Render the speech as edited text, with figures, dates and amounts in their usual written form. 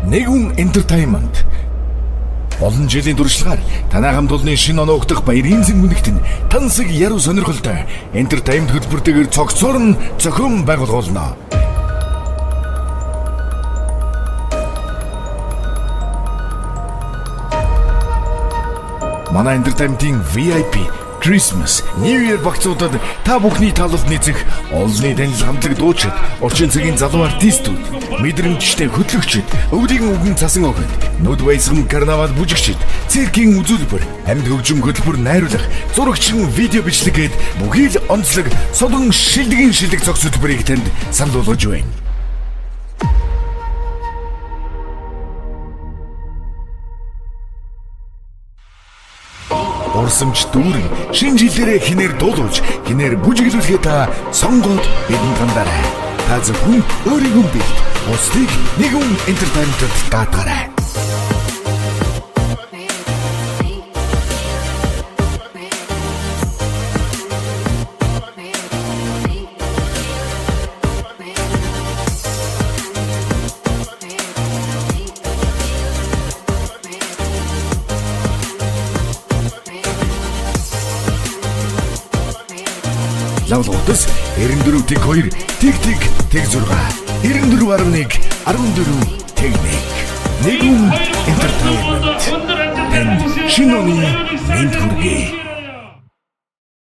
Нэгүн Entertainment. Олон жилийн туршлагаар танай хамт олонний шинэ оноо өгдөх баярын зэнгүнэгт нь тансаг яруу сонирхолтой Entertainment хөтөлбөртэйгээр цогцоор нь зохион байгуулгуулна. Манай Entertainment-ийн VIP Christmas, New Year багцуудад та бүхний талд нийцэх олонний танил хамтлаг дуучид, орчин цагийн залуу артистууд, мэдрэмжтэй хөтлөгчид, өвлийн үгэн цасан огт, нүд баясган карнавал бүжигчид, циркийн үзүүлбэр, амьд хөгжим хөтөлбөр найруулах, зурагчин видео бичлэг гээд бүхий л онцлог содон шилдэгэн шилдэг цогц хөтөлбөрийг танд санал болгож байна. Орсомч дүүрэн шинэ жилээрээ хинээр дуулуулж, хинээр бүжиглүүлэхээ та сонгоод бидэн гандаарай. Та зөвхөн өөрийгөө бэлд. Бусдыг нэгэн Entertainment-д даатгаарай. Лавлуудас 94.2 тэг 6 94.1 14.1 нэгэн Entertainment. Шинэ оны мэнд хүргэе.